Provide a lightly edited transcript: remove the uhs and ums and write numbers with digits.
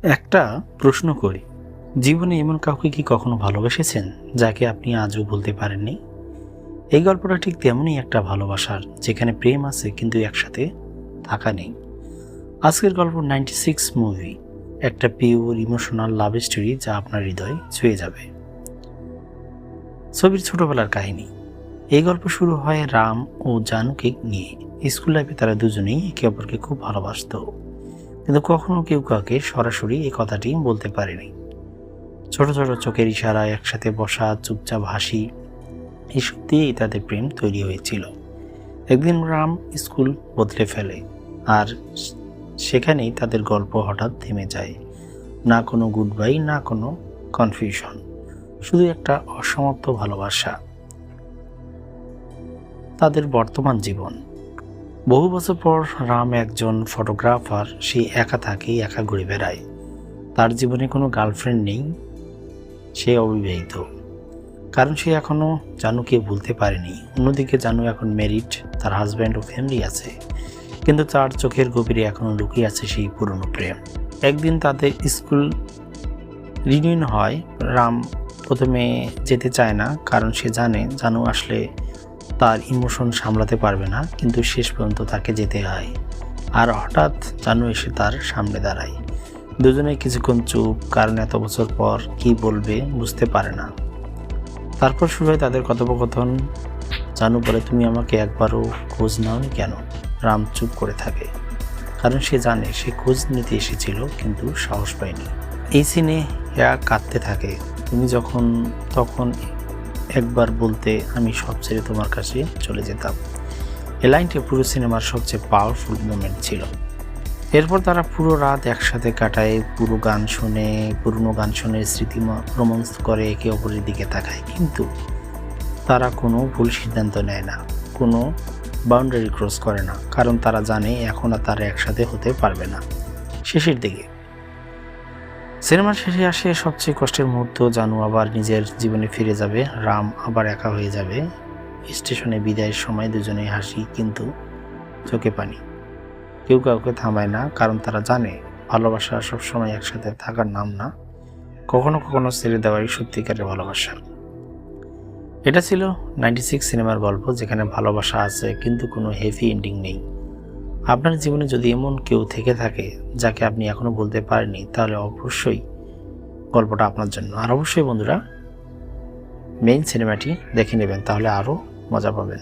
একটা প্রশ্ন করি, জীবনে এমন কাউকে কি কখনো ভালোবেসেছেন যাকে আপনি আজও ভুলতে পারেননি? এই গল্পটা ঠিক তেমনই একটা ভালোবাসার, যেখানে প্রেম আছে কিন্তু একসাথে থাকা নেই। আজকের গল্প 96 মুভি, একটা পিওর ইমোশনাল লাভ স্টোরি যা আপনার হৃদয় ছুঁয়ে যাবে। ছবির ছোটবেলার কাহিনী। এই গল্প শুরু হয় রাম ও জানুকে নিয়ে। স্কুল লাইফে তারা দুজনেই একে অপরকে খুব ভালোবাসত, কিন্তু কখনো কেউ কাউকে সরাসরি এই কথাটি বলতে পারেনি। ছোট ছোট চোখের ইশারায় একসাথে বসা, চুপচাপ হাসি, এসব দিয়েই তাদের প্রেম তৈরি হয়েছিল। একদিন রাম স্কুল বদলে ফেলে, আর সেখানেই তাদের গল্প হঠাৎ থেমে যায়। না কোনো গুড বাই, না কোনো কনফিউশন, শুধু একটা অসমাপ্ত ভালোবাসা। তাদের বর্তমান জীবন। বহু বছর পর রাম একজন ফটোগ্রাফার। সে একা থাকে, একা ঘুরে বেড়ায়। তার জীবনে কোনো গার্লফ্রেন্ড নেই, সে অবিবাহিত, কারণ সে এখনো জানুকে ভুলতে পারেনি। অন্যদিকে জানু এখন ম্যারিড, তার হাজব্যান্ড ও ফ্যামিলি আছে, কিন্তু তার চোখের গভীরে এখনো লুকিয়ে আছে সেই পুরনো প্রেম। একদিন তাদের স্কুল রিউনিয়ন হয়। রাম প্রথমে যেতে চায় না, কারণ সে জানে জানু আসলে তার ইমোশন সামলাতে পারবে না, কিন্তু শেষ পর্যন্ত তাকে যেতে হয়। আর হঠাৎ জানু এসে তার সামনে দাঁড়ায়। দুজনে কিছুক্ষণ চুপ, কারণ এত বছর পর কি বলবে বুঝতে পারে না। তারপর শুরু হয় তাদের কথোপকথন। জানু বলে, তুমি আমাকে একবারও খোঁজ নাওনি কেন? রাম চুপ করে থাকে, কারণ সে জানে সে খোঁজ নিতে এসেছিল, কিন্তু সাহস পায়নি। এই সিনে হেয়া কাঁদতে থাকে, তুমি যখন তখন একবার বলতে আমি সব ছেড়ে তোমার কাছে চলে যেতাম। এই লাইনটি পুরো সিনেমার সবচেয়ে পাওয়ারফুল মোমেন্ট ছিল। এরপর তারা পুরো রাত একসাথে কাটায়, পুরনো গান শুনে স্মৃতি রোমান্স করে, একে অপরের দিকে তাকায়, কিন্তু তারা কোনো ভুল সিদ্ধান্ত নেয় না, কোনো বাউন্ডারি ক্রস করে না, কারণ তারা জানে এখন আর তারা একসাথে হতে পারবে না। শেষের দিকে সিনেমার শেষে আসে সবচেয়ে কষ্টের মুহূর্ত। জানু আবার নিজের জীবনে ফিরে যাবে, রাম আবার একা হয়ে যাবে। স্টেশনে বিদায়ের সময় দুজনেই হাসি, কিন্তু চোখে পানি। কেউ কাউকে থামায় না, কারণ তারা জানে ভালোবাসা সবসময় একসাথে থাকার নাম না, কখনো কখনো ছেড়ে দেওয়াই সত্যিকারের ভালোবাসা। এটা ছিল 96 সিনেমার গল্প, যেখানে ভালোবাসা আছে কিন্তু কোনো হেভি এন্ডিং নেই। আপনার জীবনে যদি এমন কেউ থেকে থাকে যাকে আপনি এখনো বলতে পারেননি, তাহলে অবশ্যই গল্পটা আপনার জন্য। আর অবশ্যই বন্ধুরা, মেইন সিনেমাটি দেখে নেবেন, তাহলে আরও মজা পাবেন।